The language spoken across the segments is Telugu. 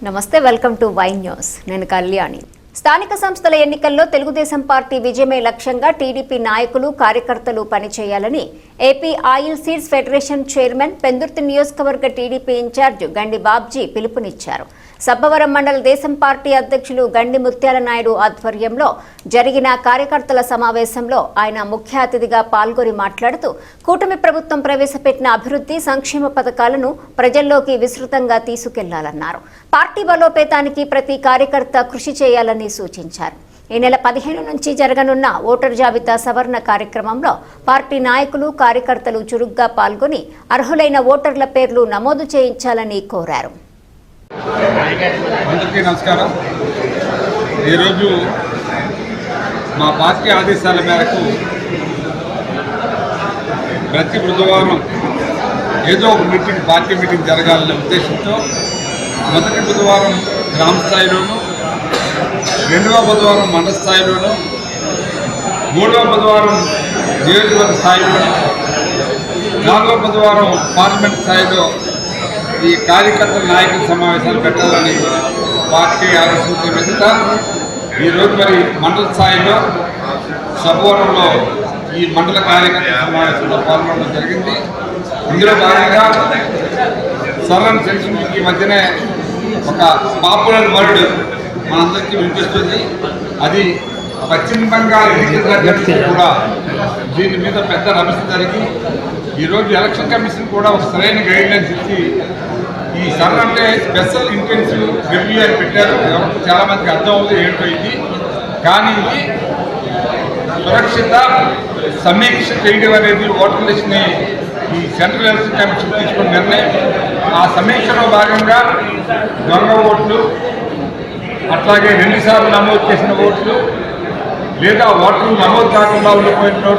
నమస్తే వెల్కమ్ టు వై న్యూస్ నేను కళ్యాణి స్థానిక సంస్థల ఎన్నికల్లో తెలుగుదేశం పార్టీ విజయమే లక్ష్యంగా టీడీపీ నాయకులు కార్యకర్తలు పనిచేయాలని AP oil seeds federation chairman Pendurthi నియోజకవర్గ టీడీపీ ఇన్ఛార్జ్ గండి బాబ్జీ పిలుపునిచ్చారు. సబ్బవరం మండల దేశం పార్టీ అధ్యక్షులు గండి ముత్యాల నాయుడు ఆధ్వర్యంలో జరిగిన కార్యకర్తల సమావేశంలో ఆయన ముఖ్య అతిథిగా పాల్గొని మాట్లాడుతూ కూటమి ప్రభుత్వం ప్రవేశపెట్టిన అభివృద్ధి సంక్షేమ పథకాలను ప్రజల్లోకి విస్తృతంగా తీసుకెళ్లాలన్నారు. పార్టీ బలోపేతానికి ప్రతి కార్యకర్త కృషి చేయాలని సూచించారు. ఈ నెల 15 నుంచి జరగనున్న ఓటర్ జాబితా సవరణ కార్యక్రమంలో పార్టీ నాయకులు కార్యకర్తలు చురుగ్గా పాల్గొని అర్హులైన ఓటర్ల పేర్లు నమోదు చేయించాలని కోరారు. అందరికీ నమస్కారం. ఈరోజు మా పార్టీ ఆదేశాల మేరకు ప్రతి బుధవారం ఏదో ఒక మీటింగ్, పార్టీ మీటింగ్ జరగాలనే ఉద్దేశంతో మొదటి బుధవారం గ్రామ స్థాయిలోనూ, రెండవ బుధవారం మండల స్థాయిలోనూ, మూడవ బుధవారం నియోజకవర్గ స్థాయిలోనూ, నాలుగవ బుధవారం పార్లమెంట్ స్థాయిలో ఈ కార్యకర్తల నాయకుల సమావేశాలు పెట్టాలని పార్టీ ఆలోచించిన మీదట ఈరోజు మరి మండల స్థాయిలో సబ్బవరంలో ఈ మండల కార్యకర్తల సమావేశంలో పాల్గొనడం జరిగింది. ఇందులో భాగంగా సరళ సెన్షన్ ఈ మధ్యనే ఒక పాపులర్ వర్డ్ మనందరికీ వినిపిస్తుంది. అది పశ్చిమ బెంగాల్ ఎన్నికల జరిగి కూడా దీని మీద పెద్ద రభస జరిగి ఈరోజు ఎలక్షన్ కమిషన్ కూడా ఒక సరైన గైడ్లైన్స్ ఇచ్చి ఈ సరళ అంటే స్పెషల్ ఇంటెన్సివ్ రివ్యూ అని పెట్టారు. చాలామందికి అర్థం అవుతుంది ఏంటో ఇది. కానీ ఇది సురక్షిత సమీక్ష చేయడం అనేది ఓటర్ లిస్ట్ని ఈ సెంట్రల్ ఎలక్షన్ కమిషన్ తీసుకున్న నిర్ణయం. ఆ సమీక్షలో భాగంగా దొంగ ఓట్లు, అట్లాగే 2 సార్లు నమోదు చేసిన ఓట్లు, లేదా ఓటర్లు నమోదు కాకుండా ఉండిపోయిన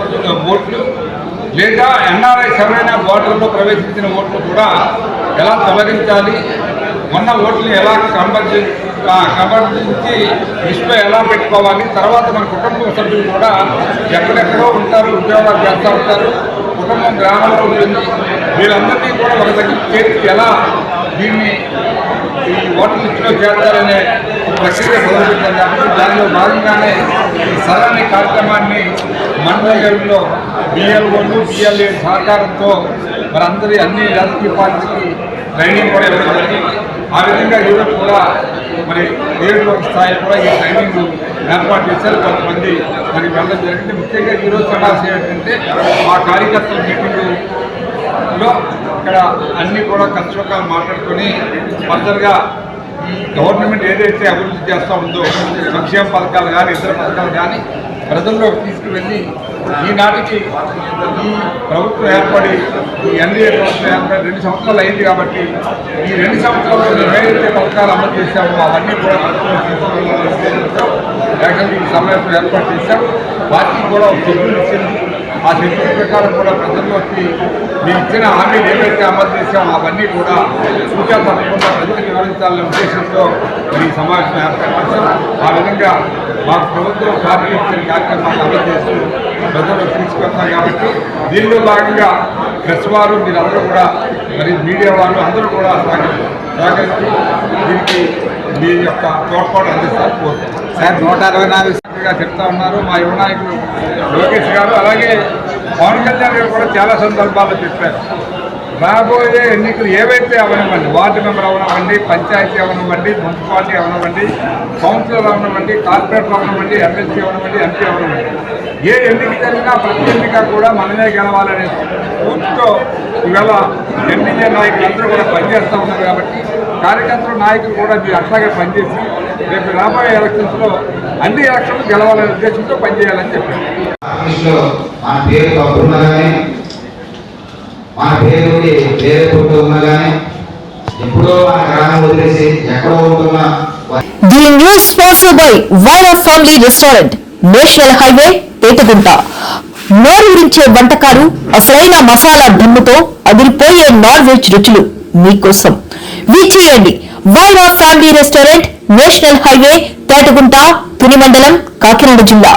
ఓట్లు, లేదా ఎన్ఆర్ఐస్ ఎవరైనా ఓటర్లో ప్రవేశించిన ఓట్లు కూడా ఎలా తొలగించాలి, మొన్న ఓట్లను ఎలా క్రమబద్ధీకరించి లిస్టులో ఎలా పెట్టుకోవాలి, తర్వాత మన కుటుంబ సభ్యులు కూడా ఎక్కడెక్కడో ఉంటారు, ఉద్యోగాలు చేస్తూ ఉంటారు, కుటుంబం గ్రామంలో ఉంటుంది, వీళ్ళందరినీ కూడా ఒక దగ్గర చేర్చి ఎలా దీన్ని ఈ ఓటర్ లిస్టులో చేస్తారనే ప్రక్రియ మొదలుపెట్టారు. కాబట్టి దానిలో భాగంగానే ఈ సరైన కార్యక్రమాన్ని మండల లెవెల్లో బిఎల్ఓలు, బిఎల్ఏ సహకారంతో మరి అందరి అన్ని రాజకీయ పార్టీకి ట్రైనింగ్ కూడా ఇవ్వడం జరిగింది. ఆ విధంగా ఈరోజు కూడా మరి నియోజకవర్గ స్థాయిలో కూడా ఈ ట్రైనింగ్ ఏర్పాటు చేశారు. కొంతమంది మరి వెళ్ళడం జరిగింది. ముఖ్యంగా ఈరోజు సమస్య ఏంటంటే మా కార్యకర్తల మీటింగులో ఇక్కడ అన్నీ కూడా ఖర్చుకాలు మాట్లాడుకొని ఫర్దర్గా ఈ గవర్నమెంట్ ఏదైతే అభివృద్ధి చేస్తూ ఉందో సంక్షేమ పథకాలు కానీ ఇతర పథకాలు కానీ ప్రజల్లోకి తీసుకువెళ్ళి ఈనాటికి ఈ ప్రభుత్వం ఏర్పడి ఈ ఎన్డీఏ ప్రభుత్వం ఏర్పడి 2 సంవత్సరాలు అయింది. కాబట్టి ఈ 2 సంవత్సరాలు ఏదైతే పథకాలు అమలు చేశామో అవన్నీ కూడా యాక్చువల్లీ ఈ సమావేశం ఏర్పాటు చేశాం. పార్టీ కూడా ఒక షెడ్యూల్ ఇచ్చింది. ఆ షెడ్యూల్ ప్రకారం కూడా ప్రజల్లోకి మేము ఇచ్చిన హామీలు ఏవైతే అమలు చేసామో అవన్నీ కూడా సూచన తప్పకుండా ప్రజలకు వివరించాలనే ఉద్దేశంతో ఈ సమావేశం ఏర్పాటు చేశాం. ఆ విధంగా మా ప్రభుత్వం పార్టీ ఇచ్చిన కార్యక్రమాలు అమలు చేస్తూ ప్రజలకు తీసుకొస్తాం. కాబట్టి దీనిలో భాగంగా ప్రెస్ వారు మీరందరూ కూడా మరి మీడియా వాళ్ళు అందరూ కూడా సహకరించి దీనికి మీ యొక్క తోడ్పాటు అందిస్తారు కోరుతున్నాం. సార్ 164గా చెప్తా ఉన్నారు మా యువ నాయకులు లోకేష్ గారు. అలాగే పవన్ కళ్యాణ్ గారు కూడా చాలా సందర్భాల్లో చెప్పారు. రాబోయే ఎన్నికలు ఏవైతే అవనివ్వండి, వార్డు మెంబర్ అవనివ్వండి, పంచాయతీ అవనివ్వండి, మున్సిపాలిటీ అవనివ్వండి, కౌన్సిలర్ అవనివ్వండి, కార్పొరేటర్ అవనివ్వండి, ఎమ్మెల్సీ అవనివ్వండి, ఎంపీ అవనివ్వండి, ఏ ఎన్నిక జరిగినా ప్రతి ఎన్నిక కూడా మనమే గెలవాలనే స్ఫూర్తితో ఈవేళ ఎన్డీఏ నాయకులు అందరూ కూడా పనిచేస్తూ ఉన్నారు. కాబట్టి కార్యకర్తల నాయకులు కూడా మీరు అట్లాగే పనిచేసి రేపు రాబోయే ఎలక్షన్స్లో అన్ని ఎలక్షన్లు గెలవాలనే ఉద్దేశంతో పనిచేయాలని చెప్పారు. మన పేరు వేరే పుట్టు ఉన్నా కానీ ఎప్పుడో మన గ్రామం వదిలేసి ఎక్కడో ఉంటున్నా. The news sponsored by Vaira family restaurant, national highway, Petagunta. నోరూరించే వంటకాలు, అసలైన మసాలా దమ్ముతో అదిరిపోయే నాన్ వెజ్ రుచులు మీకోసం. విచ్చేయండి Vaira family restaurant, national highway, Petagunta, Tuni మండలం, కాకినాడ జిల్లా.